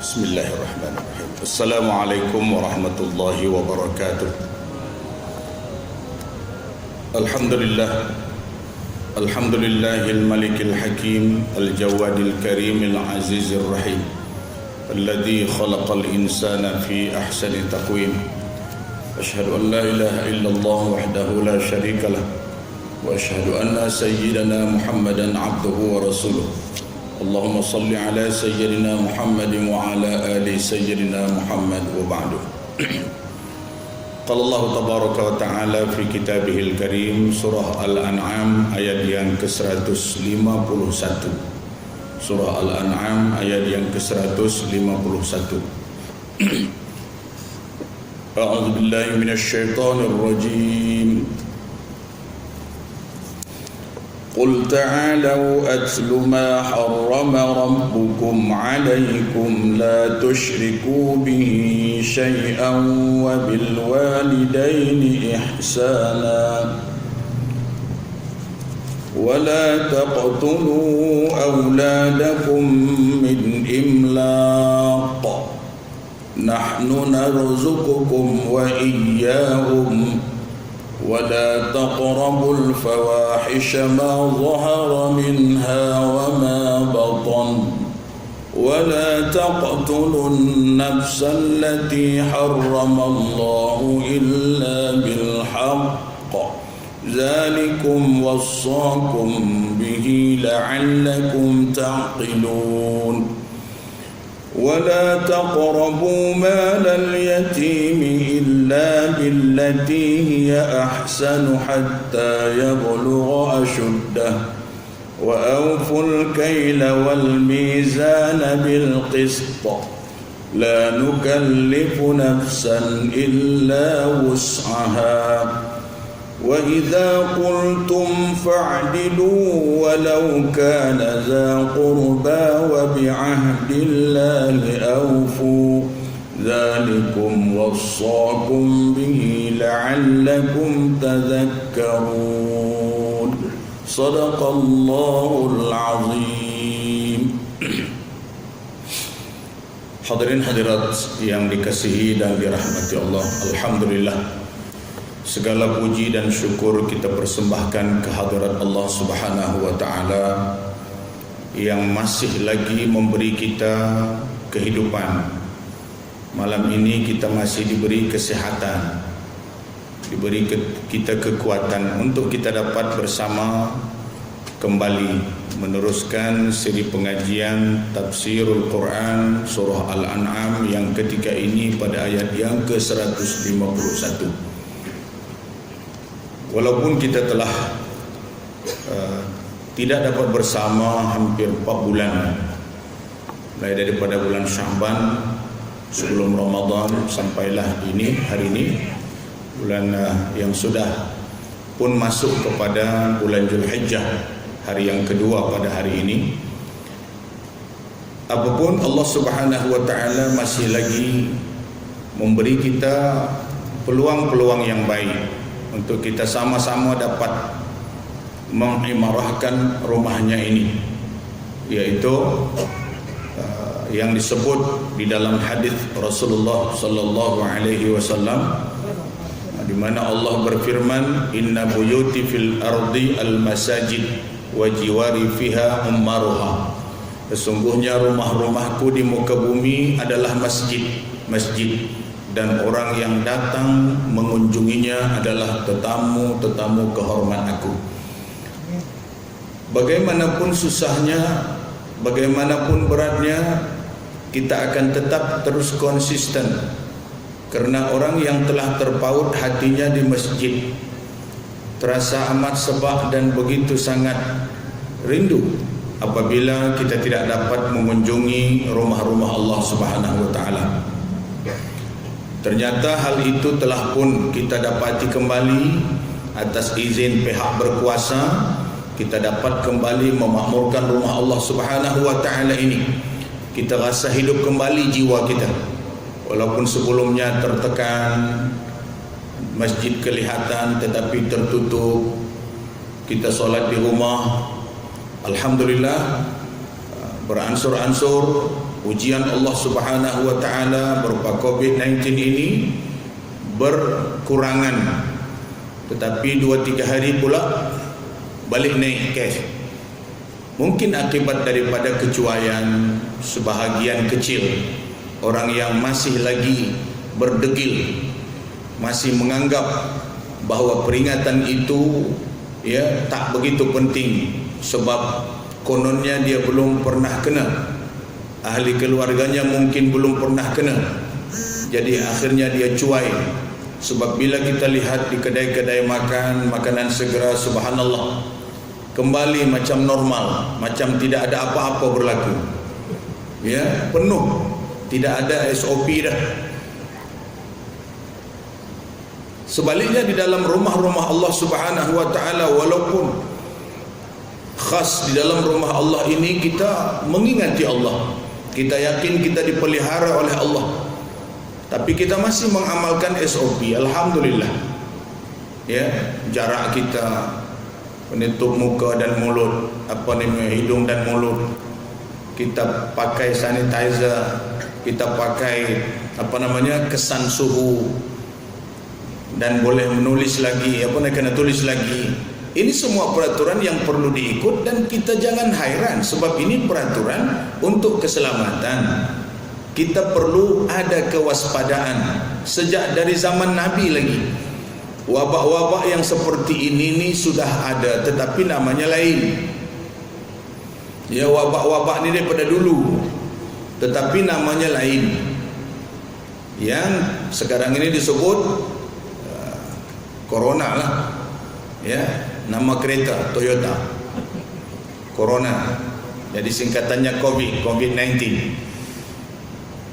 Bismillahirrahmanirrahim. Assalamualaikum warahmatullahi wabarakatuh. Alhamdulillah. Alhamdulillahil malikil hakim, al-jawadil karimil azizir rahim, alladhi khalaqal insana fi ahsani taqwim. Ashhadu an la ilaha illallah wahdahu la syarikalah, wa ashhadu anna sayyidana Muhammadan abduhu wa rasuluh. Allahumma salli ala sayyidina Muhammad wa ala ali sayyidina Muhammad wa ba'du. Qala Allah tabaraka wa ta'ala fi kitabihil karim, surah Al-An'am ayat yang ke-151. Surah Al-An'am ayat yang ke-151. A'udzu billahi minasy syaithanir rajim. قل تعالوا أتل ما حرم ربكم عليكم لا تشركوا به شيئا وبالوالدين إحسانا ولا تقتلوا أولادكم من إملاق نحن نرزقكم وإياهم ولا تقربوا الفواحش ما ظهر منها وما بطن ولا تقتلوا النفس التي حرم الله إلا بالحق ذلكم وصاكم به لعلكم تعقلون ولا تقربوا مال اليتيم إلا بالتي هي أحسن حتى يبلغ أشده وأوفوا الكيل والميزان بالقسط لا نكلف نفسا إلا وسعها وإذا قلتم فاعدلوا ولو كان ذا قربى وبعهد الله أوفوا ذلكم وصاكم به لعلكم تذكرون صدق الله العظيم. Hadirin hadirat yang dikasihi dan dirahmati Allah, alhamdulillah, segala puji dan syukur kita persembahkan kehadirat Allah Subhanahu wa taala yang masih lagi memberi kita kehidupan. Malam ini kita masih diberi kesehatan, diberi kita kekuatan untuk kita dapat bersama kembali meneruskan siri pengajian tafsirul Quran surah Al-An'am yang ketika ini pada ayat yang ke-151. Walaupun kita telah tidak dapat bersama hampir 4 bulan, mulai daripada bulan Sya'ban sebelum Ramadan sampailah hari ini bulan yang sudah pun masuk kepada bulan Zulhijjah, hari yang kedua pada hari ini. Apapun Allah Subhanahu wa taala masih lagi memberi kita peluang-peluang yang baik untuk kita sama-sama dapat mengimarahkan rumahnya ini, yaitu yang disebut di dalam hadis Rasulullah sallallahu alaihi wasallam, di mana Allah berfirman, inna buyuti fil ardi al masajid wa jiwari fiha ummaruha. Sesungguhnya rumah-rumahku di muka bumi adalah masjid dan orang yang datang mengunjunginya adalah tetamu-tetamu kehormat aku. Bagaimanapun susahnya, bagaimanapun beratnya, kita akan tetap terus konsisten, karena orang yang telah terpaut hatinya di masjid terasa amat sebab dan begitu sangat rindu apabila kita tidak dapat mengunjungi rumah-rumah Allah Subhanahu wa taala. Ternyata hal itu telah pun kita dapati kembali atas izin pihak berkuasa. Kita dapat kembali memakmurkan rumah Allah Subhanahu wa taala ini. Kita rasa hidup kembali jiwa kita, walaupun sebelumnya tertekan, masjid kelihatan tetapi tertutup, kita solat di rumah. Alhamdulillah, beransur-ansur ujian Allah Subhanahu wa taala berupa COVID-19 ini berkurangan, tetapi 2-3 hari pula balik naik kes. Mungkin akibat daripada kecuaian sebahagian kecil orang yang masih lagi berdegil, masih menganggap bahawa peringatan itu tak begitu penting sebab kononnya dia belum pernah kena, ahli keluarganya mungkin belum pernah kena, jadi akhirnya dia cuai. Sebab bila kita lihat di kedai-kedai makanan segera, subhanallah, kembali macam normal, macam tidak ada apa-apa berlaku, penuh, tidak ada SOP dah. Sebaliknya di dalam rumah-rumah Allah Subhanahu wa taala, walaupun khas di dalam rumah Allah ini kita mengingati Allah, kita yakin kita dipelihara oleh Allah, tapi kita masih mengamalkan SOP. Alhamdulillah, jarak kita, menutup muka dan mulut, hidung dan mulut, kita pakai sanitizer, kita pakai kesan suhu, dan boleh menulis lagi, kena tulis lagi. Ini semua peraturan yang perlu diikut, dan kita jangan hairan sebab ini peraturan untuk keselamatan. Kita perlu ada kewaspadaan sejak dari zaman Nabi lagi. Wabak-wabak yang seperti ini sudah ada, tetapi namanya lain. Wabak-wabak ini daripada dulu, tetapi namanya lain. Yang sekarang ini disebut Corona lah, nama kereta Toyota Corona, jadi singkatannya COVID-19.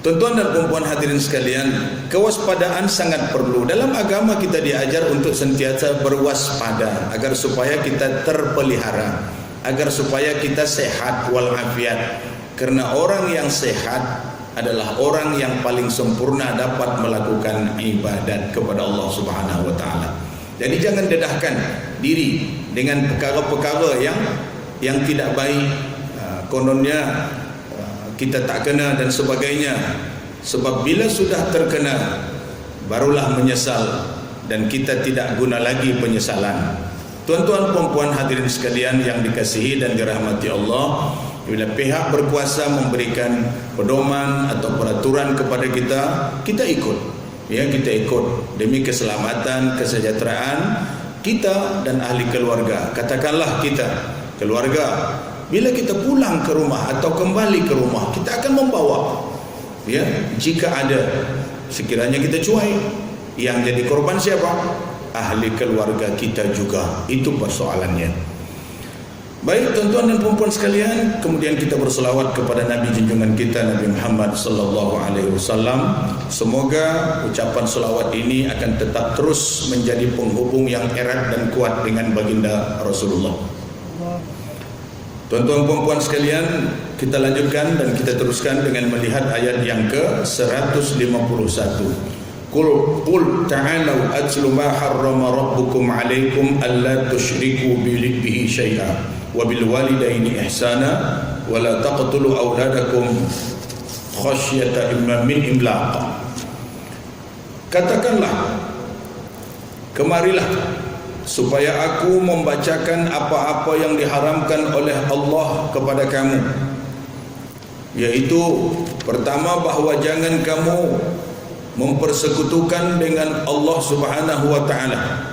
Tuan-tuan dan puan-puan hadirin sekalian, kewaspadaan sangat perlu. Dalam agama kita diajar untuk sentiasa berwaspada agar supaya kita terpelihara, agar supaya kita sehat walafiat. Karena orang yang sehat adalah orang yang paling sempurna dapat melakukan ibadat kepada Allah Subhanahu wa taala. Jadi jangan dedahkan diri dengan perkara-perkara yang tidak baik, kononnya kita tak kena dan sebagainya. Sebab bila sudah terkena barulah menyesal, dan kita tidak guna lagi penyesalan. Tuan-tuan puan-puan hadirin sekalian yang dikasihi dan dirahmati Allah, bila pihak berkuasa memberikan pedoman atau peraturan kepada kita, kita ikut. Kita ikut demi keselamatan, kesejahteraan kita dan ahli keluarga. Katakanlah kita keluarga, bila kita pulang ke rumah atau kembali ke rumah, kita akan membawa, jika ada sekiranya kita cuai, yang jadi korban siapa? Ahli keluarga kita juga. Itu persoalannya. Baik tuan-tuan dan puan-puan sekalian, kemudian kita berselawat kepada Nabi junjungan kita Nabi Muhammad sallallahu alaihi wasallam. Semoga ucapan selawat ini akan tetap terus menjadi penghubung yang erat dan kuat dengan baginda Rasulullah. Tuan-tuan puan-puan sekalian, kita lanjutkan dan kita teruskan dengan melihat ayat yang ke-151. Qul ta'alu atlu ma harrama rabbukum 'alaikum alla tusyriku bihi syai'a wa bil walidaini ihsana wa la taqtulu auladakum khasyata imlaq. Katakanlah, kemarilah supaya aku membacakan apa-apa yang diharamkan oleh Allah kepada kamu, yaitu pertama, bahawa jangan kamu mempersekutukan dengan Allah Subhanahu wa taala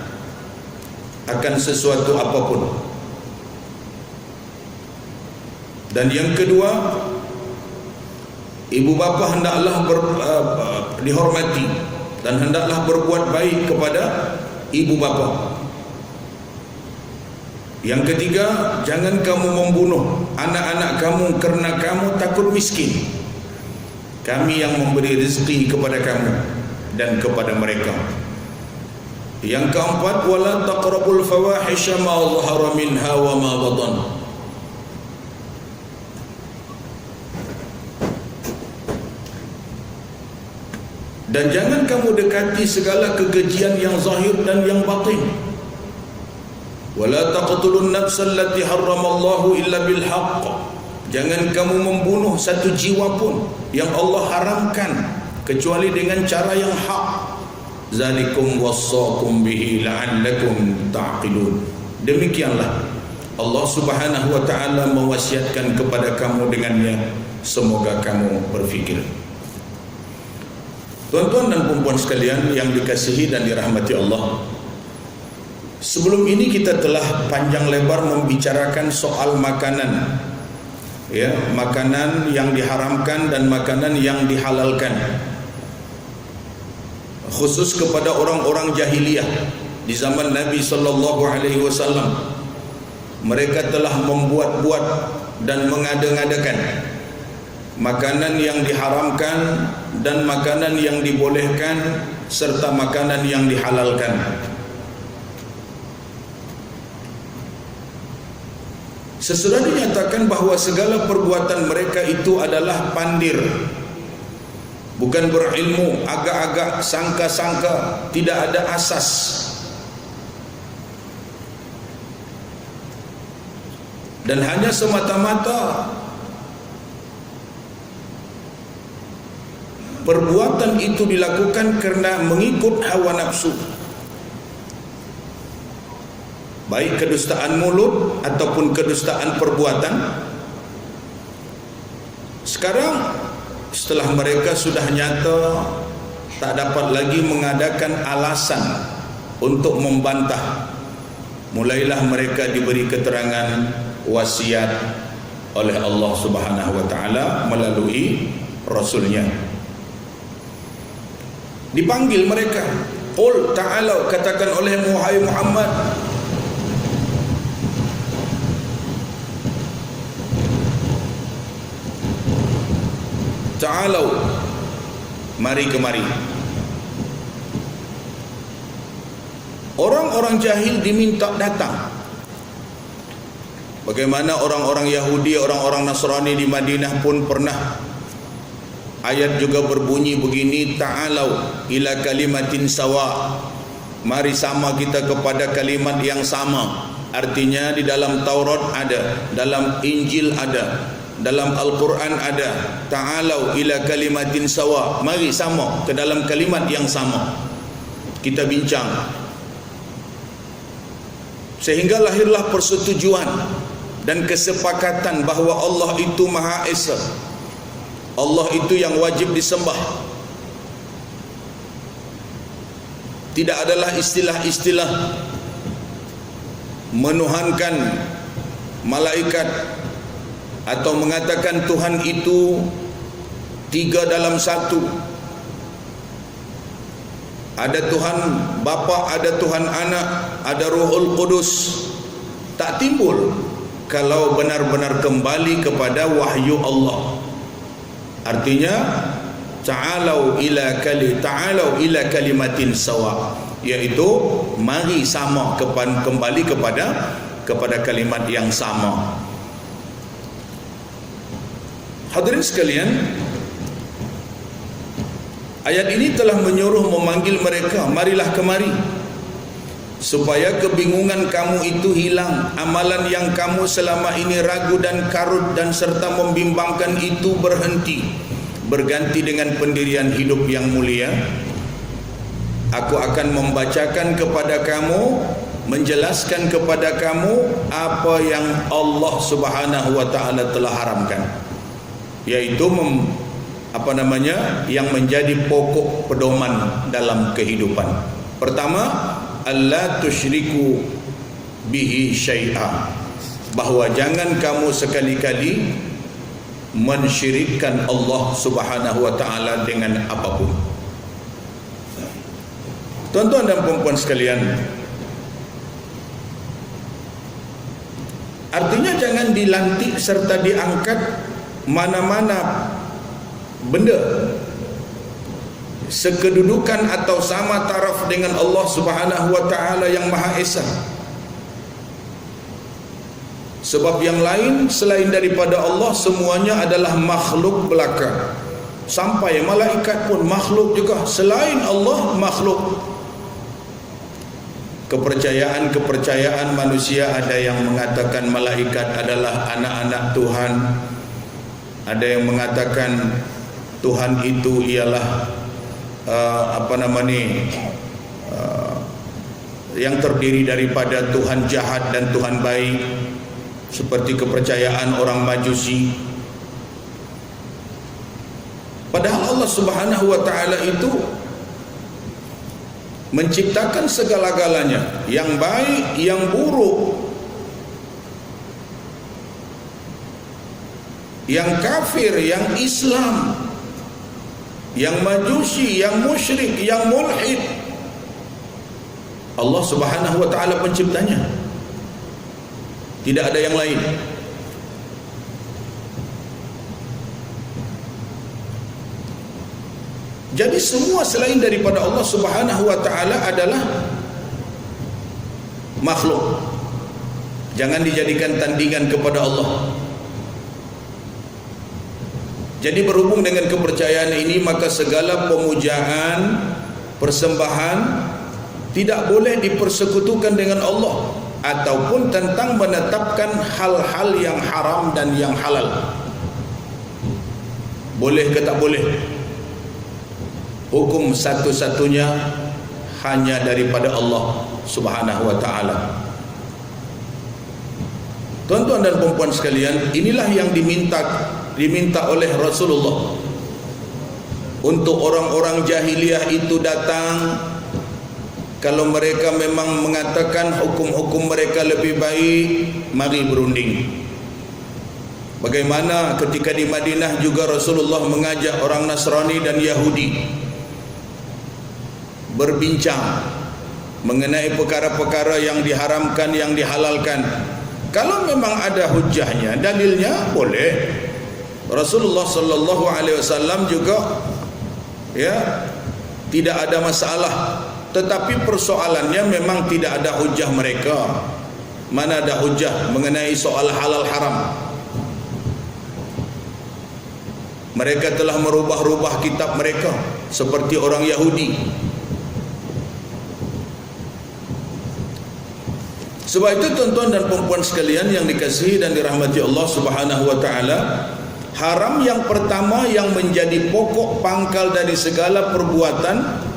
akan sesuatu apapun. Dan yang kedua, ibu bapa hendaklah dihormati dan hendaklah berbuat baik kepada ibu bapa. Yang ketiga, jangan kamu membunuh anak-anak kamu kerana kamu takut miskin. Kami yang memberi rezeki kepada kamu dan kepada mereka. Yang keempat, wala taqrabul fawahisha ma dhahara minha wa ma batan. Dan jangan kamu dekati segala kekejian yang zahir dan yang batin. Wala taqtulun nafsal lati harramallahu illa bil haqq. Jangan kamu membunuh satu jiwa pun yang Allah haramkan kecuali dengan cara yang hak. Zalikum wassakum bihi la'allakum ta'qilun. Demikianlah Allah Subhanahu wa taala mewasiatkan kepada kamu dengannya, semoga kamu berfikir. Tuan-tuan dan puan-puan sekalian yang dikasihi dan dirahmati Allah, sebelum ini kita telah panjang lebar membicarakan soal makanan, ya, makanan yang diharamkan dan makanan yang dihalalkan, khusus kepada orang-orang jahiliyah di zaman Nabi sallallahu alaihi wasallam. Mereka telah membuat-buat dan mengada-ngadakan makanan yang diharamkan dan makanan yang dibolehkan serta makanan yang dihalalkan. Sesudah dinyatakan bahawa segala perbuatan mereka itu adalah pandir, bukan berilmu, agak-agak, sangka-sangka, tidak ada asas. Dan hanya semata-mata perbuatan itu dilakukan kerana mengikut hawa nafsu, baik kedustaan mulut ataupun kedustaan perbuatan. Sekarang setelah mereka sudah nyata tak dapat lagi mengadakan alasan untuk membantah, mulailah mereka diberi keterangan wasiat oleh Allah Subhanahu wa taala melalui rasulnya. Dipanggil mereka, qul ta'alu, katakan oleh wahai Muhammad, ta'alu, mari kemari. Orang-orang jahil diminta datang. Bagaimana orang-orang Yahudi, orang-orang Nasrani di Madinah pun pernah. Ayat juga berbunyi begini, ta'alau ila kalimatin sawa, mari sama kita kepada kalimat yang sama. Artinya di dalam Taurat ada, dalam Injil ada, dalam Al-Quran ada. Ta'alau ila kalimatin sawa, mari sama ke dalam kalimat yang sama. Kita bincang sehingga lahirlah persetujuan dan kesepakatan bahawa Allah itu Maha Esa, Allah itu yang wajib disembah. Tidak adalah istilah-istilah menuhankan malaikat atau mengatakan Tuhan itu tiga dalam satu. Ada Tuhan Bapa, ada Tuhan Anak, ada Ruhul Qudus. Tak timbul kalau benar-benar kembali kepada wahyu Allah. Artinya ta'alau ila kalimatin sawa, iaitu mari sama kembali kepada kalimat yang sama. Hadirin sekalian, ayat ini telah menyuruh memanggil mereka, marilah kemari, supaya kebingungan kamu itu hilang, amalan yang kamu selama ini ragu dan karut dan serta membimbangkan itu berhenti, berganti dengan pendirian hidup yang mulia. Aku akan membacakan kepada kamu, menjelaskan kepada kamu apa yang Allah Subhanahu wa taala telah haramkan, yaitu yang menjadi pokok pedoman dalam kehidupan. Pertama, alla tusyriku bihi syai'a, bahawa jangan kamu sekali-kali mensyirikkan Allah Subhanahu wa taala dengan apapun. Tuan-tuan dan puan-puan sekalian, artinya jangan dilantik serta diangkat mana-mana benda sekedudukan atau sama taraf dengan Allah Subhanahu wa taala yang Maha Esa. Sebab yang lain selain daripada Allah semuanya adalah makhluk belaka. Sampai malaikat pun makhluk juga, selain Allah makhluk. Kepercayaan manusia ada yang mengatakan malaikat adalah anak-anak Tuhan, Ada yang mengatakan Tuhan itu ialah yang terdiri daripada Tuhan jahat dan Tuhan baik, seperti kepercayaan orang Majusi. Padahal Allah Subhanahu wa taala itu menciptakan segala-galanya, yang baik, yang buruk, yang kafir, yang Islam, yang Majusi, yang musyrik, yang mulhid. Allah Subhanahu wa taala penciptanya, tidak ada yang lain. Jadi semua selain daripada Allah Subhanahu wa taala adalah makhluk. Jangan dijadikan tandingan kepada Allah. Jadi berhubung dengan kepercayaan ini, maka segala pemujaan, persembahan tidak boleh dipersekutukan dengan Allah, ataupun tentang menetapkan hal-hal yang haram dan yang halal. Boleh ke tak boleh? Hukum satu-satunya hanya daripada Allah Subhanahu wa taala. Tuan-tuan dan puan-puan sekalian, inilah yang diminta oleh Rasulullah. Untuk orang-orang jahiliyah itu datang, kalau mereka memang mengatakan hukum-hukum mereka lebih baik, mari berunding. Bagaimana ketika di Madinah juga Rasulullah mengajak orang Nasrani dan Yahudi berbincang mengenai perkara-perkara yang diharamkan, yang dihalalkan. Kalau memang ada hujahnya, dalilnya, boleh. Rasulullah sallallahu alaihi wasallam juga tidak ada masalah. Tetapi persoalannya memang tidak ada hujah mereka. Mana ada hujah mengenai soal halal haram. Mereka telah merubah-rubah kitab mereka seperti orang Yahudi. Sebab itu tuan-tuan dan puan-puan sekalian yang dikasihi dan dirahmati Allah Subhanahu wa taala, haram yang pertama yang menjadi pokok pangkal dari segala perbuatan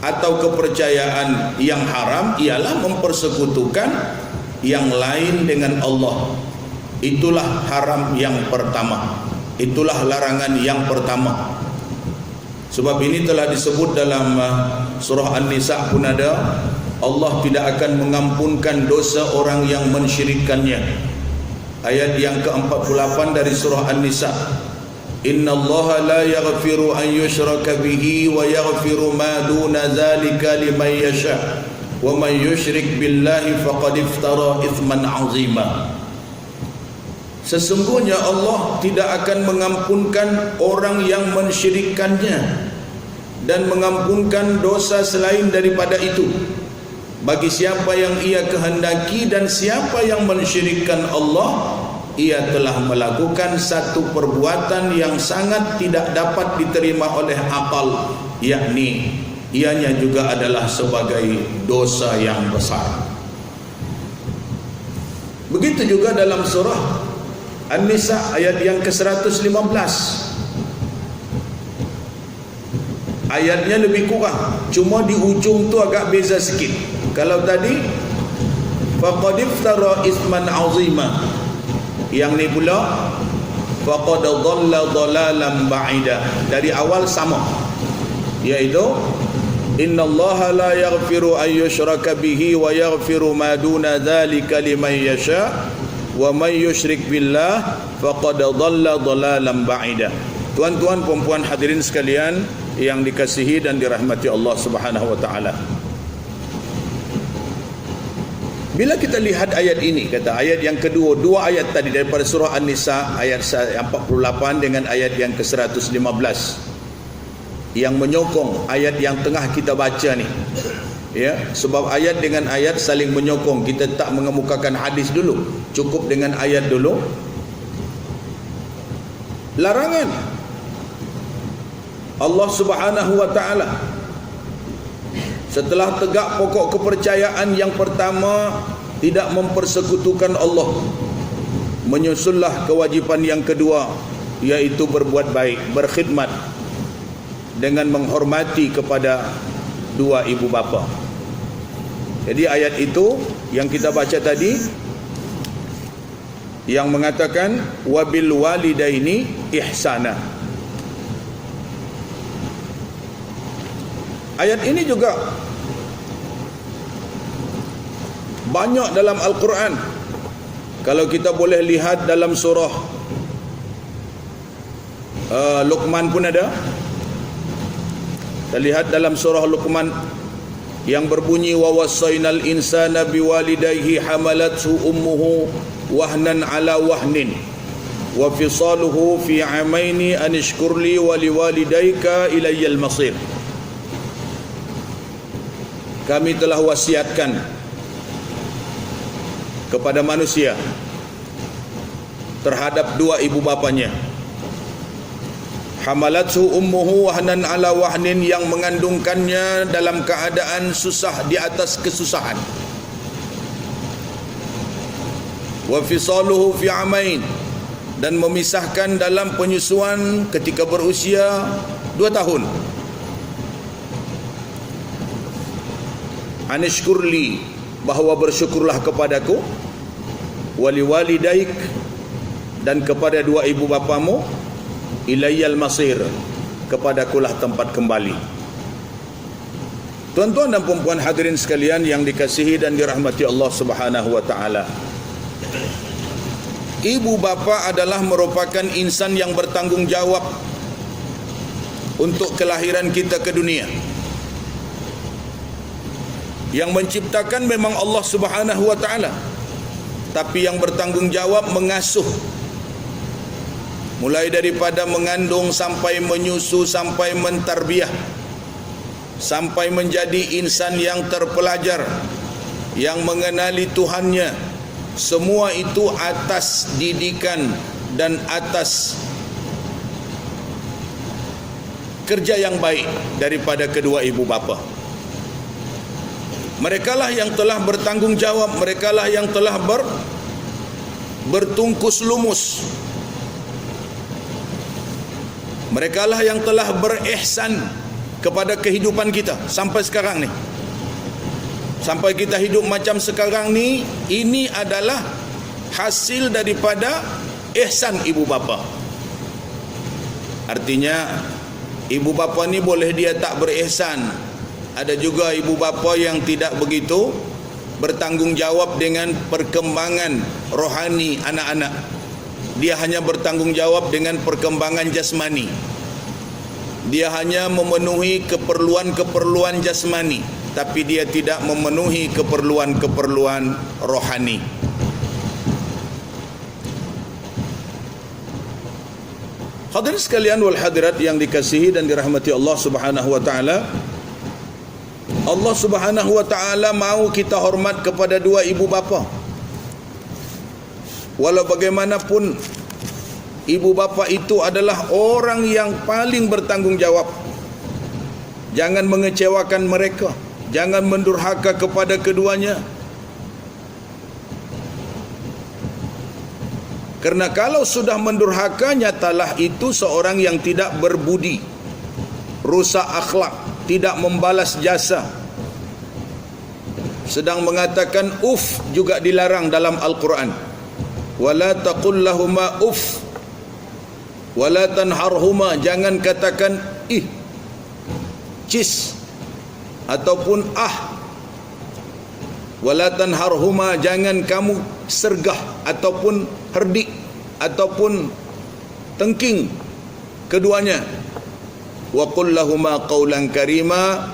atau kepercayaan yang haram ialah mempersekutukan yang lain dengan Allah. Itulah haram yang pertama. Itulah larangan yang pertama. Sebab ini telah disebut dalam surah An-Nisa pun ada, Allah tidak akan mengampunkan dosa orang yang mensyirikkannya. Ayat yang ke-48 dari surah An-Nisa, Innallaha la yaghfiru an yushraka bihi wa yaghfiru ma duna dzalika liman yasha wa man yusyrik billahi faqad iftara itsman 'azima. Sesungguhnya Allah tidak akan mengampunkan orang yang mensyirikkannya dan mengampunkan dosa selain daripada itu bagi siapa yang ia kehendaki, dan siapa yang mensyirikkan Allah, ia telah melakukan satu perbuatan yang sangat tidak dapat diterima oleh akal, yakni ianya juga adalah sebagai dosa yang besar. Begitu juga dalam surah An-Nisa ayat yang ke-115. Ayatnya lebih kurang, cuma di ujung tu agak beza sikit. Kalau tadi faqad iftara isman 'azima, yang ni pula faqad dhalla dhalalan ba'ida. Dari awal sama, iaitu innallaha la yaghfiru an yushraka bihi wa yaghfiru ma duna dzalika liman yasha wa man yusyrik billah faqad dhalla dhalalan ba'ida. Tuan-tuan puan-puan hadirin sekalian yang dikasihi dan dirahmati Allah Subhanahu wa taala, bila kita lihat ayat ini, kata ayat yang kedua, dua ayat tadi daripada surah An-Nisa ayat 48 dengan ayat yang ke-115 yang menyokong ayat yang tengah kita baca ni. Ya, sebab ayat dengan ayat saling menyokong. Kita tak mengemukakan hadis dulu, cukup dengan ayat dulu. Larangan Allah Subhanahu wa taala setelah tegak pokok kepercayaan yang pertama, tidak mempersekutukan Allah, menyusullah kewajipan yang kedua, iaitu berbuat baik, berkhidmat dengan menghormati kepada dua ibu bapa. Jadi ayat itu yang kita baca tadi yang mengatakan wabil walidaini ihsana. Ayat ini juga banyak dalam Al-Quran. Kalau kita boleh lihat dalam surah Luqman pun ada. Kita lihat dalam surah Luqman yang berbunyi wa wassaynal insana biwalidayhi hamalathu ummuhu wahnan ala wahnin wa fisaluhu fi amaini an ishkurli wa liwalidayka ilayyal masir. Kami telah wasiatkan kepada manusia terhadap dua ibu bapanya. Hamalathu ummuhu wahnan ala wahnin, yang mengandungkannya dalam keadaan susah di atas kesusahan. Wa fisaluhu fi amain, dan memisahkan dalam penyusuan ketika berusia 2 tahun. Anishkurli, bahawa bersyukurlah kepadaku, wali walidaik, dan kepada dua ibu bapamu, ilayyal masir, kepadakulah tempat kembali. Tuan-tuan dan puan-puan hadirin sekalian yang dikasihi dan dirahmati Allah Subhanahu wa taala. Ibu bapa adalah merupakan insan yang bertanggungjawab untuk kelahiran kita ke dunia. Yang menciptakan memang Allah Subhanahu wa taala, tapi yang bertanggungjawab mengasuh, mulai daripada mengandung sampai menyusu, sampai mentarbiyah, sampai menjadi insan yang terpelajar, yang mengenali Tuhannya. Semua itu atas didikan dan atas kerja yang baik daripada kedua ibu bapa. Merekalah yang telah bertanggungjawab, merekalah yang telah bertungkus lumus, merekalah yang telah berihsan kepada kehidupan kita sampai sekarang ni. Sampai kita hidup macam sekarang ni, ini adalah hasil daripada ihsan ibu bapa. Artinya ibu bapa ni boleh dia tak berihsan. Ada juga ibu bapa yang tidak begitu bertanggungjawab dengan perkembangan rohani anak-anak. Dia hanya bertanggungjawab dengan perkembangan jasmani. Dia hanya memenuhi keperluan-keperluan jasmani, tapi dia tidak memenuhi keperluan-keperluan rohani. Hadirin sekalian wal hadirat yang dikasihi dan dirahmati Allah Subhanahu wa taala. Allah Subhanahu wa taala mahu kita hormat kepada dua ibu bapa. Walau bagaimanapun ibu bapa itu adalah orang yang paling bertanggungjawab. Jangan mengecewakan mereka, jangan mendurhaka kepada keduanya. Kerana kalau sudah mendurhaka, nyatalah itu seorang yang tidak berbudi, rusak akhlak, tidak membalas jasa. Sedang mengatakan uf juga dilarang dalam Al-Quran. Wala taqul lahuma uf wala tanharhuma, jangan katakan ih, cis, ataupun wala tanharhuma, jangan kamu sergah ataupun herdik ataupun tengking keduanya. Wa qul lahuma qawlan karima,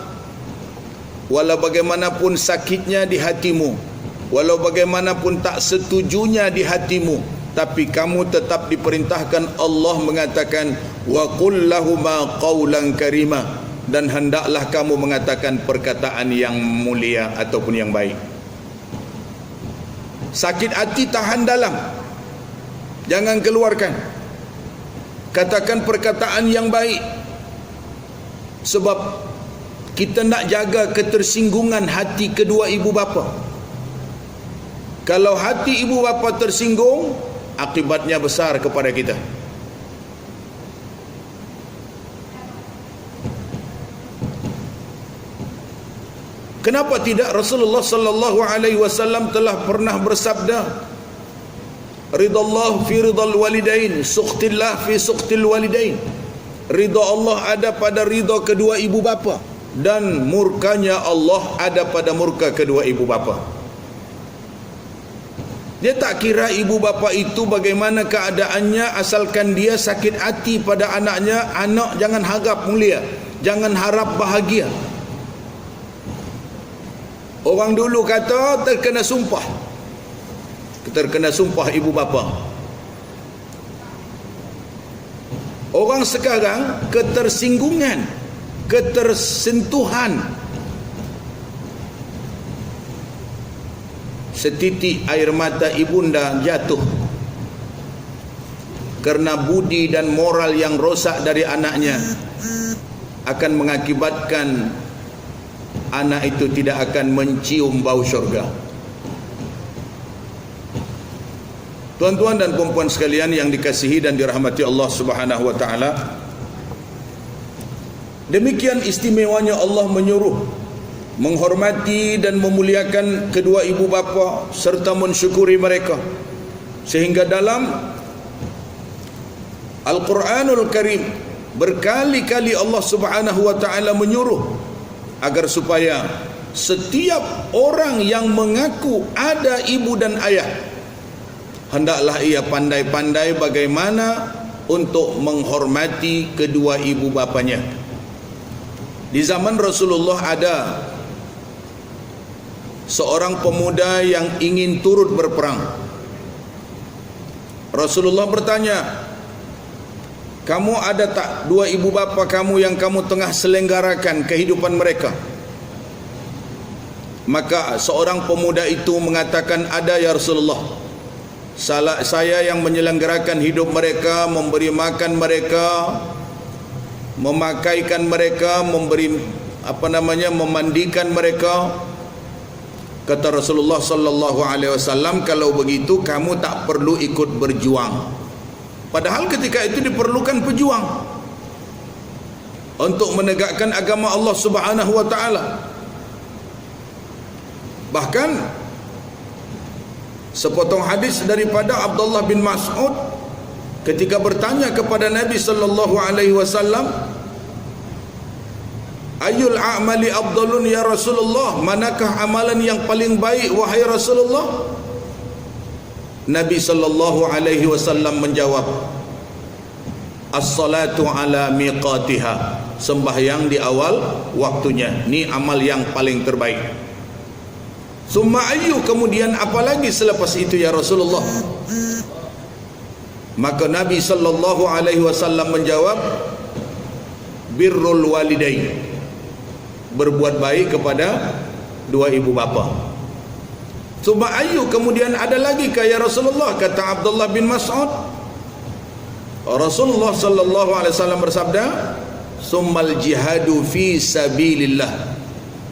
walau bagaimanapun sakitnya di hatimu, walau bagaimanapun tak setujunya di hatimu, tapi kamu tetap diperintahkan. Allah mengatakan wa qul lahuma qawlan karima, dan hendaklah kamu mengatakan perkataan yang mulia ataupun yang baik. Sakit hati tahan dalam, jangan keluarkan. Katakan perkataan yang baik, sebab kita nak jaga ketersinggungan hati kedua ibu bapa. Kalau hati ibu bapa tersinggung, akibatnya besar kepada kita. Kenapa tidak? Rasulullah sallallahu alaihi wasallam telah pernah bersabda, ridallah fi ridal walidain, sukhtillah fi sukhtil walidain. Ridha Allah ada pada ridha kedua ibu bapa, dan murkanya Allah ada pada murka kedua ibu bapa. Dia tak kira ibu bapa itu bagaimana keadaannya, asalkan dia sakit hati pada anaknya, anak jangan harap mulia, jangan harap bahagia. Orang dulu kata terkena sumpah ibu bapa. Orang sekarang ketersinggungan, ketersentuhan, setitik air mata ibunda jatuh kerana budi dan moral yang rosak dari anaknya akan mengakibatkan anak itu tidak akan mencium bau syurga. Tuan-tuan dan puan-puan sekalian yang dikasihi dan dirahmati Allah Subhanahu wa taala, demikian istimewanya Allah menyuruh menghormati dan memuliakan kedua ibu bapa serta mensyukuri mereka, sehingga dalam Al-Quranul Karim berkali-kali Allah Subhanahu wa taala menyuruh agar supaya setiap orang yang mengaku ada ibu dan ayah, hendaklah ia pandai-pandai bagaimana untuk menghormati kedua ibu bapanya. Di zaman Rasulullah ada seorang pemuda yang ingin turut berperang. Rasulullah bertanya, kamu ada tak dua ibu bapa kamu yang kamu tengah selenggarakan kehidupan mereka? Maka seorang pemuda itu mengatakan, ada ya Rasulullah. Saya yang menyelenggarakan hidup mereka, memberi makan mereka, memakaikan mereka, memandikan mereka. Kata Rasulullah sallallahu alaihi wasallam, kalau begitu kamu tak perlu ikut berjuang. Padahal ketika itu diperlukan pejuang untuk menegakkan agama Allah Subhanahu wa taala. Bahkan sepotong hadis daripada Abdullah bin Mas'ud ketika bertanya kepada Nabi sallallahu alaihi wasallam, Ayyul a'mali afdalun ya Rasulullah? Manakah amalan yang paling baik wahai Rasulullah? Nabi sallallahu alaihi wasallam menjawab, as-salatu ala miqatiha, sembahyang di awal waktunya, ni amal yang paling terbaik. Summa ayyu, kemudian apalagi selepas itu ya Rasulullah? Maka Nabi sallallahu alaihi wasallam menjawab, birrul walidain, berbuat baik kepada dua ibu bapa. Summa ayyu, kemudian ada lagi ke ya Rasulullah? Kata Abdullah bin Mas'ud, Rasulullah sallallahu alaihi wasallam bersabda, summal jihadu fi sabilillah,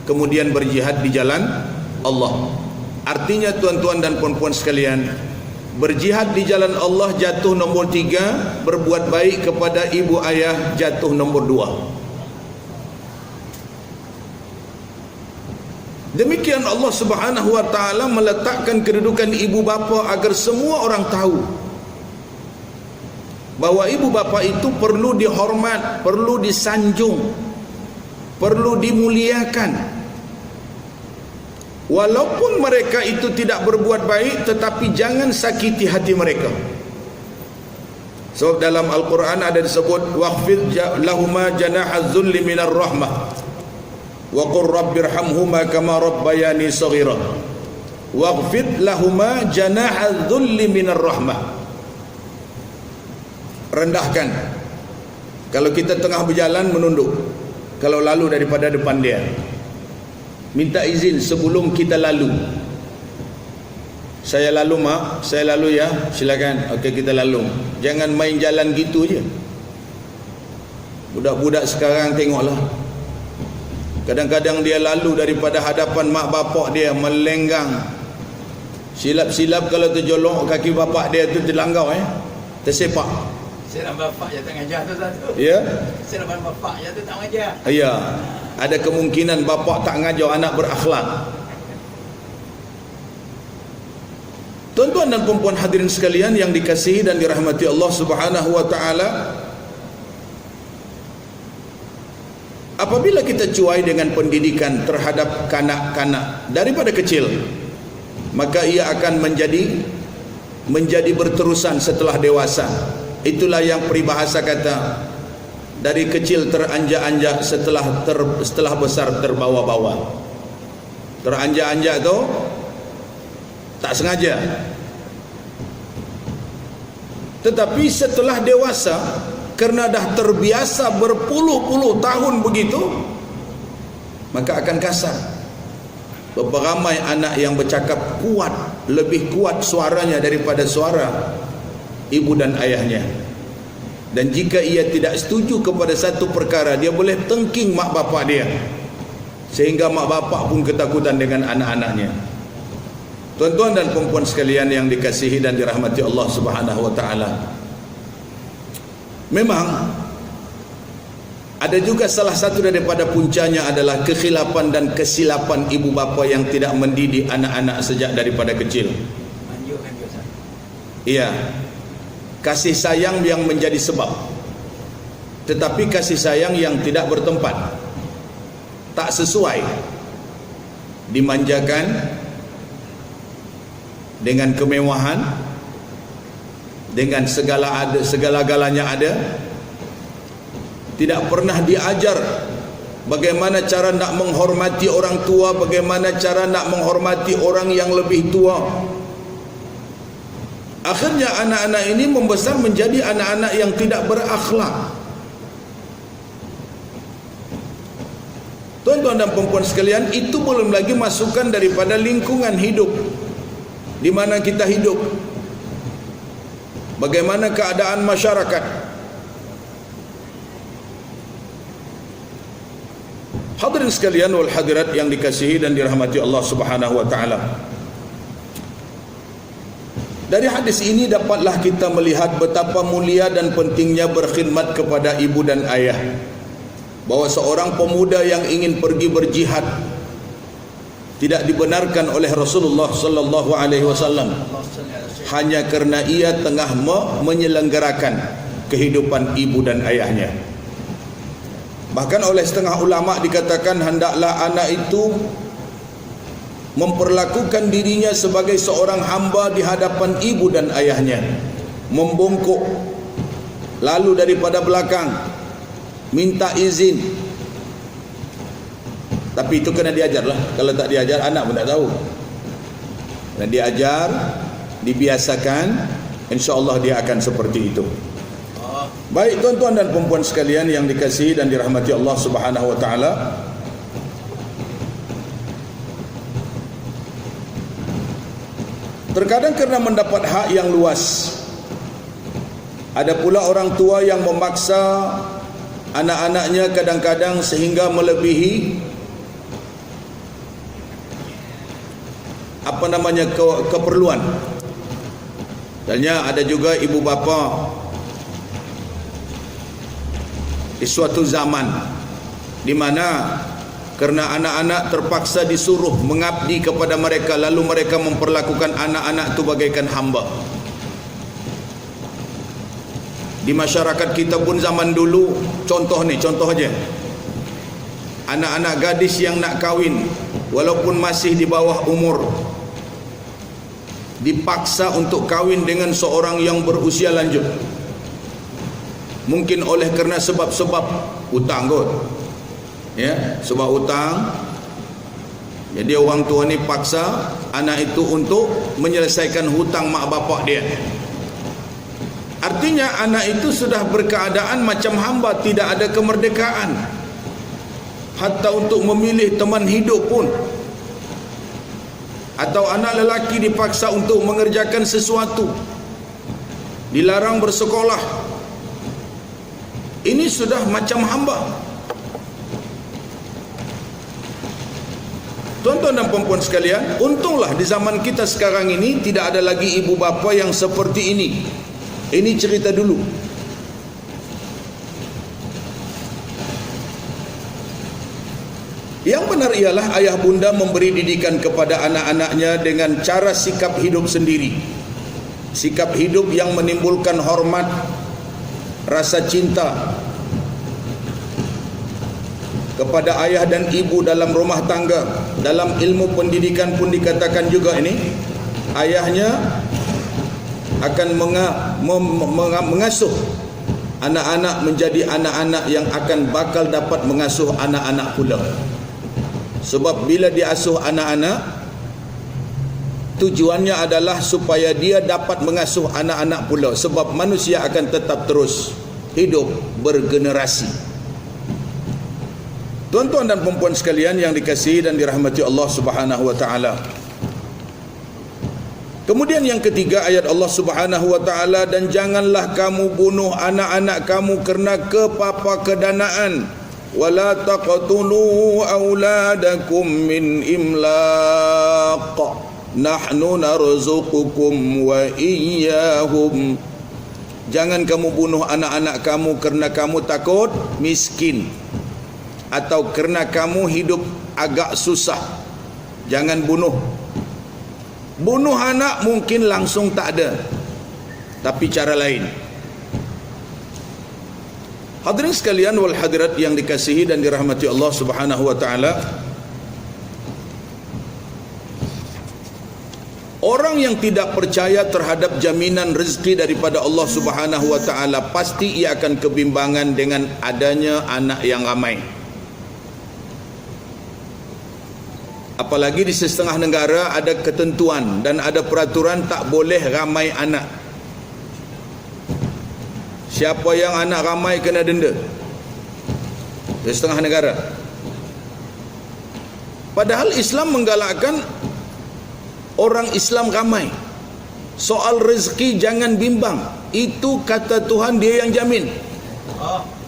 kemudian berjihad di jalan Allah. Artinya tuan-tuan dan puan-puan sekalian, berjihad di jalan Allah jatuh nombor 3, berbuat baik kepada ibu ayah jatuh nombor 2. Demikian Allah Subhanahu wa taala meletakkan kedudukan ibu bapa agar semua orang tahu bahawa ibu bapa itu perlu dihormat, perlu disanjung, perlu dimuliakan. Walaupun mereka itu tidak berbuat baik, tetapi jangan sakiti hati mereka. Sebab dalam Al-Quran ada disebut, waqfid lahuma janaha dzulli minar rahmah wa qur rabbirhamhuma kama rabbayani shaghira. Waqfid lahuma janaha dzulli minar rahmah. Rendahkan. Kalau kita tengah berjalan, menunduk. Kalau lalu daripada depan dia, minta izin sebelum kita lalu. Saya lalu mak, saya lalu ya, silakan. Okey, kita lalu. Jangan main jalan gitu je. Budak-budak sekarang tengoklah, kadang-kadang dia lalu daripada hadapan mak bapak dia, melenggang. Silap-silap kalau terjolok kaki bapak dia tu terlanggau, tersepak. Saya nak bapak je tak ngajar tu satu. Ya. Saya nak bapak je tu tak ngajar. Ya. Ada kemungkinan bapa tak ngajar anak berakhlak. Tuan-tuan dan puan-puan hadirin sekalian yang dikasihi dan dirahmati Allah Subhanahu wa taala, apabila kita cuai dengan pendidikan terhadap kanak-kanak daripada kecil, maka ia akan menjadi berterusan setelah dewasa. Itulah yang peribahasa kata, dari kecil teranjak-anjak, setelah besar terbawa-bawa. Teranjak-anjak tu tak sengaja, tetapi setelah dewasa, kerana dah terbiasa berpuluh-puluh tahun begitu, maka akan kasar. Berapa ramai anak yang bercakap kuat, lebih kuat suaranya daripada suara ibu dan ayahnya. Dan jika ia tidak setuju kepada satu perkara, dia boleh tengking mak bapak dia, sehingga mak bapak pun ketakutan dengan anak-anaknya. Tuan-tuan dan puan-puan sekalian yang dikasihi dan dirahmati Allah Subhanahu wa taala, memang ada juga salah satu daripada puncanya adalah kekhilapan dan kesilapan ibu bapa yang tidak mendidik anak-anak sejak daripada kecil. Iya, kasih sayang yang menjadi sebab, tetapi kasih sayang yang tidak bertempat, tak sesuai, dimanjakan dengan kemewahan, dengan segala-galanya ada. Tidak pernah diajar bagaimana cara nak menghormati orang tua, bagaimana cara nak menghormati orang yang lebih tua. Akhirnya anak-anak ini membesar menjadi anak-anak yang tidak berakhlak. Tuan-tuan dan puan-puan sekalian, itu belum lagi masukan daripada lingkungan hidup di mana kita hidup, bagaimana keadaan masyarakat. Hadirin sekalian wal hadirat yang dikasihi dan dirahmati Allah Subhanahu wa taala, dari hadis ini dapatlah kita melihat betapa mulia dan pentingnya berkhidmat kepada ibu dan ayah. Bahawa seorang pemuda yang ingin pergi berjihad tidak dibenarkan oleh Rasulullah sallallahu alaihi wasallam hanya kerana ia tengah menyelenggarakan kehidupan ibu dan ayahnya. Bahkan oleh setengah ulama dikatakan hendaklah anak itu memperlakukan dirinya sebagai seorang hamba di hadapan ibu dan ayahnya, membungkuk, lalu daripada belakang minta izin. Tapi itu kena diajar lah. Kalau tak diajar, anak pun tak tahu. Kena diajar, dibiasakan, insya-Allah dia akan seperti itu. Baik tuan-tuan dan puan-puan sekalian yang dikasihi dan dirahmati Allah Subhanahu wa taala, terkadang kerana mendapat hak yang luas, ada pula orang tua yang memaksa anak-anaknya kadang-kadang sehingga melebihi keperluan. Misalnya ada juga ibu bapa di suatu zaman di mana kerana anak-anak terpaksa disuruh mengabdi kepada mereka, lalu mereka memperlakukan anak-anak itu bagaikan hamba. Di masyarakat kita pun zaman dulu, contoh aja, anak-anak gadis yang nak kahwin walaupun masih di bawah umur dipaksa untuk kahwin dengan seorang yang berusia lanjut. Mungkin oleh kerana sebab-sebab hutang kot, ya, sebab hutang. Jadi orang tua ni paksa anak itu untuk menyelesaikan hutang mak bapak dia. Artinya anak itu sudah berkeadaan macam hamba, tidak ada kemerdekaan. Hatta untuk memilih teman hidup pun. Atau anak lelaki dipaksa untuk mengerjakan sesuatu, dilarang bersekolah. Ini sudah macam hamba. Tuan-tuan dan puan-puan sekalian, untunglah di zaman kita sekarang ini tidak ada lagi ibu bapa yang seperti ini. Ini cerita dulu. Yang benar ialah ayah bunda memberi didikan kepada anak-anaknya dengan cara sikap hidup sendiri. Sikap hidup yang menimbulkan hormat, rasa cinta kepada ayah dan ibu dalam rumah tangga. Dalam ilmu pendidikan pun dikatakan juga ini, ayahnya akan mengasuh anak-anak menjadi anak-anak yang akan bakal dapat mengasuh anak-anak pula. Sebab bila diasuh anak-anak, tujuannya adalah supaya dia dapat mengasuh anak-anak pula. Sebab manusia akan tetap terus hidup bergenerasi. Tuan-tuan dan puan-puan sekalian yang dikasihi dan dirahmati Allah Subhanahu wa taala. Kemudian yang ketiga, ayat Allah Subhanahu wa taala, dan janganlah kamu bunuh anak-anak kamu kerana kepapakedanaan. Wala taqtulu auladakum min imlaq nahnu narzuqukum wa iyyahum. Jangan kamu bunuh anak-anak kamu kerana kamu takut miskin atau kerana kamu hidup agak susah. Jangan bunuh. Bunuh anak mungkin langsung tak ada, tapi cara lain. Hadirin sekalian wal hadirat yang dikasihi dan dirahmati Allah Subhanahu wa taala, orang yang tidak percaya terhadap jaminan rezeki daripada Allah Subhanahu wa taala, pasti ia akan kebimbangan dengan adanya anak yang ramai. Apalagi di setengah negara ada ketentuan dan ada peraturan tak boleh ramai anak. Siapa yang anak ramai kena denda di setengah negara. Padahal Islam menggalakkan orang Islam ramai. Soal rezeki jangan bimbang. Itu kata Tuhan, dia yang jamin.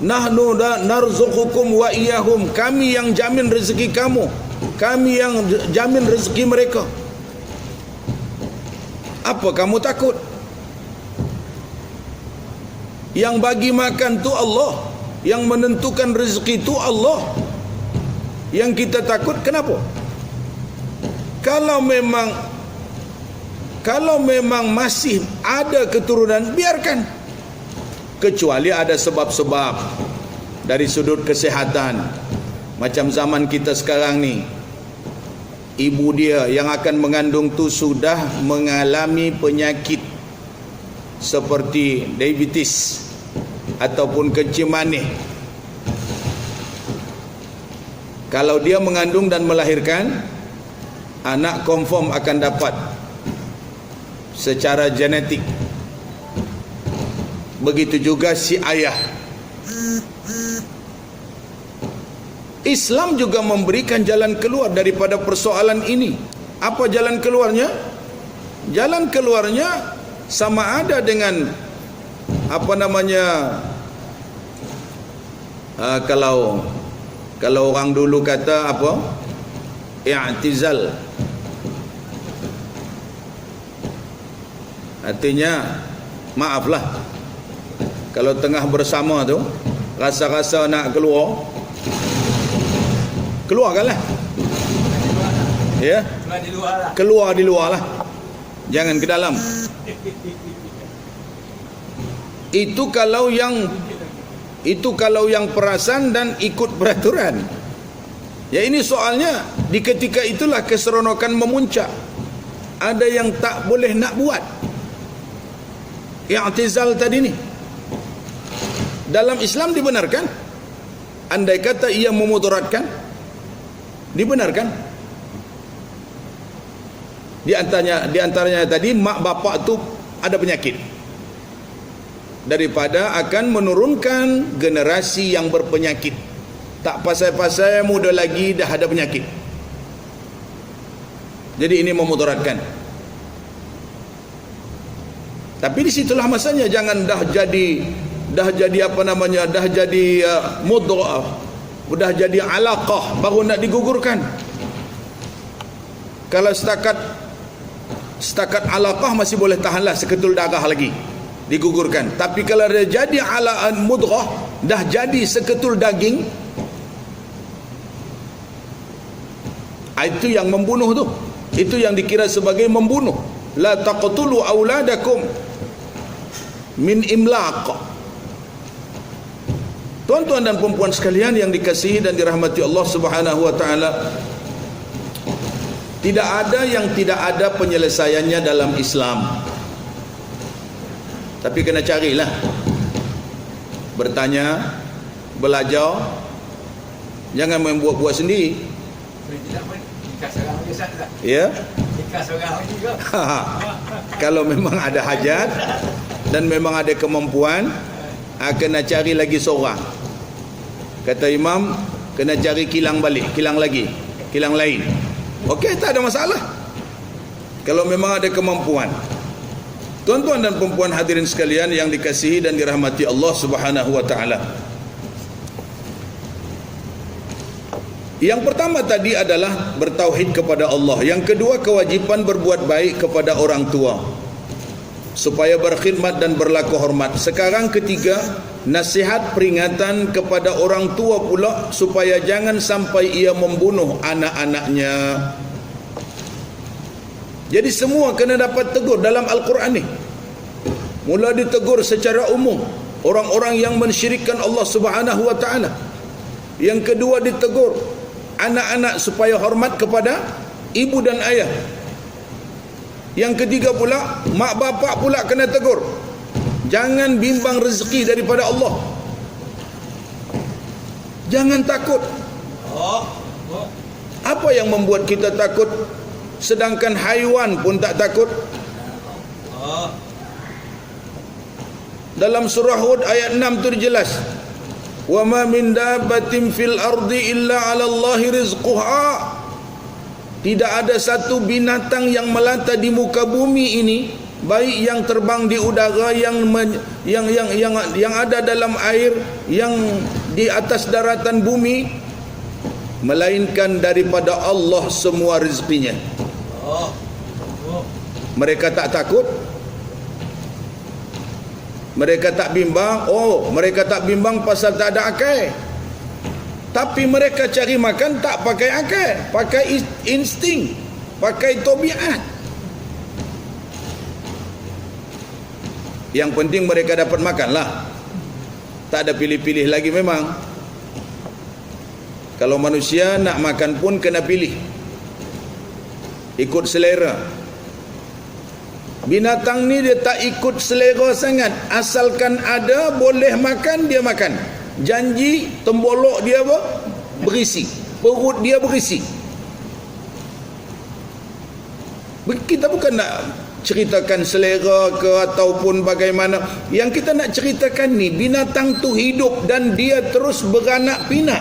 Nahnu narzuqukum wa iyyahum. Kami yang jamin rezeki kamu, kami yang jamin rezeki mereka. Apa kamu takut? Yang bagi makan tu Allah, yang menentukan rezeki tu Allah. Yang kita takut kenapa? Kalau memang masih ada keturunan, biarkan. Kecuali ada sebab-sebab dari sudut kesihatan. Macam zaman kita sekarang ni, ibu dia yang akan mengandung tu sudah mengalami penyakit seperti diabetes ataupun kencing manis. Kalau dia mengandung dan melahirkan, anak confirm akan dapat secara genetik. Begitu juga si ayah. Islam juga memberikan jalan keluar daripada persoalan ini. Apa jalan keluarnya? Jalan keluarnya sama ada dengan kalau orang dulu kata apa? I'tizal. Artinya maaflah, kalau tengah bersama tu rasa-rasa nak keluarkanlah. Ya, keluar di luar lah, jangan ke dalam. Itu kalau yang perasan dan ikut peraturan. Ya, ini soalnya di ketika itulah keseronokan memuncak. Ada yang tak boleh nak buat. I'tizal tadi ni dalam Islam dibenarkan. Andai kata ia memudaratkan, dibenarkan. Di antaranya tadi, mak bapak tu ada penyakit, daripada akan menurunkan generasi yang berpenyakit. Tak pasal-pasal muda lagi dah ada penyakit. Jadi ini memudaratkan. Tapi disitulah masanya, jangan dah jadi mudrah, dah jadi alaqah baru nak digugurkan. Kalau setakat alaqah masih boleh tahanlah seketul darah lagi, digugurkan. Tapi kalau dia jadi mudrah, dah jadi seketul daging, Itu yang membunuh tu. Itu yang dikira sebagai membunuh. La taqtulu auladakum min imlaq. Tuan-tuan dan puan-puan sekalian yang dikasihi dan dirahmati Allah Subhanahu wa taala, tidak ada yang tidak ada penyelesaiannya dalam Islam. Tapi kena carilah. Bertanya, belajar, jangan main buat-buat sendiri. Tidak pun nikah seorang lagi tak? Ya. Nikah seorang lagi juga. Kalau memang ada hajat dan memang ada kemampuan, kena cari lagi seorang. Kata imam, kena cari kilang balik, kilang lagi, kilang lain. Okey, tak ada masalah. Kalau memang ada kemampuan. Tuan-tuan dan puan-puan hadirin sekalian yang dikasihi dan dirahmati Allah Subhanahu wa taala. Yang pertama tadi adalah bertauhid kepada Allah. Yang kedua, kewajiban berbuat baik kepada orang tua supaya berkhidmat dan berlaku hormat. Sekarang ketiga, nasihat peringatan kepada orang tua pula supaya jangan sampai ia membunuh anak-anaknya. Jadi semua kena dapat tegur dalam Al-Quran ni. Mula ditegur secara umum orang-orang yang mensyirikkan Allah Subhanahu wa taala. Yang kedua ditegur anak-anak supaya hormat kepada ibu dan ayah. Yang ketiga pula, mak bapak pula kena tegur. Jangan bimbang rezeki daripada Allah. Jangan takut. Apa yang membuat kita takut sedangkan haiwan pun tak takut? Dalam surah Hud ayat 6 tu jelas, wa ma min dabbatin fil ardi illa 'ala Allahi rizquha. Tidak ada satu binatang yang melata di muka bumi ini, baik yang terbang di udara, yang ada dalam air, yang di atas daratan bumi, melainkan daripada Allah semua rezekinya. Mereka tak takut, mereka tak bimbang. Mereka tak bimbang pasal tak ada akal. Tapi mereka cari makan tak pakai akal, pakai insting, pakai tabiat. Yang penting mereka dapat makanlah. Tak ada pilih-pilih lagi memang. Kalau manusia nak makan pun kena pilih, ikut selera. Binatang ni dia tak ikut selera sangat. Asalkan ada boleh makan, dia makan. Janji tembolok dia apa? Berisi. Perut dia berisi. Kita bukan nak ceritakan selera ke ataupun bagaimana. Yang kita nak ceritakan ni, binatang tu hidup dan dia terus beranak pinak.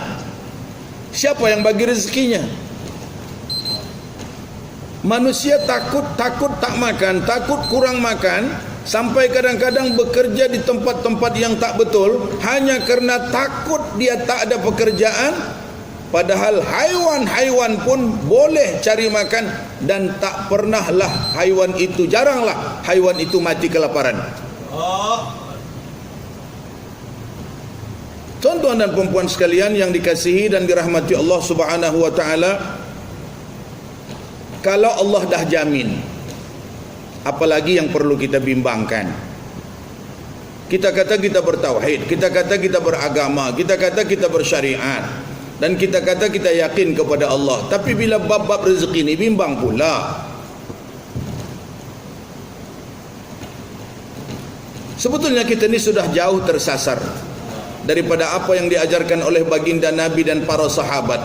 Siapa yang bagi rezekinya? Manusia takut tak makan, takut kurang makan, sampai kadang-kadang bekerja di tempat-tempat yang tak betul hanya kerana takut dia tak ada pekerjaan. Padahal haiwan-haiwan pun boleh cari makan, dan tak pernahlah haiwan itu, jaranglah haiwan itu mati kelaparan. Tuan-tuan dan puan-puan sekalian yang dikasihi dan dirahmati Allah Subhanahu wa taala, kalau Allah dah jamin, apalagi yang perlu kita bimbangkan? Kita kata kita bertauhid, kita kata kita beragama, kita kata kita bersyariat, dan kita kata kita yakin kepada Allah. Tapi bila bab-bab rezeki ni bimbang pula. Sebetulnya kita ni sudah jauh tersasar daripada apa yang diajarkan oleh baginda Nabi dan para sahabat.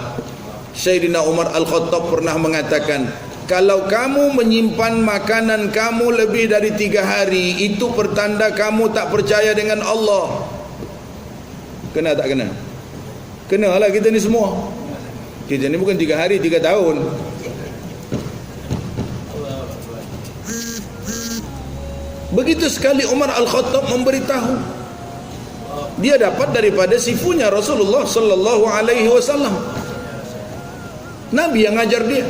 Sayyidina Umar Al-Khattab pernah mengatakan, kalau kamu menyimpan makanan kamu lebih dari 3 hari, itu pertanda kamu tak percaya dengan Allah. Kena tak kena? Kenalah kita ni semua. Kita ni bukan 3 hari, 3 tahun. Begitu sekali Umar Al-Khattab memberitahu. Dia dapat daripada sifunya Rasulullah sallallahu alaihi wasallam. Nabi yang ajar dia.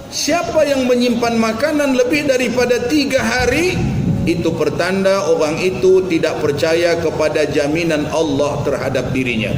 Siapa yang menyimpan makanan lebih daripada 3 hari, itu pertanda orang itu tidak percaya kepada jaminan Allah terhadap dirinya.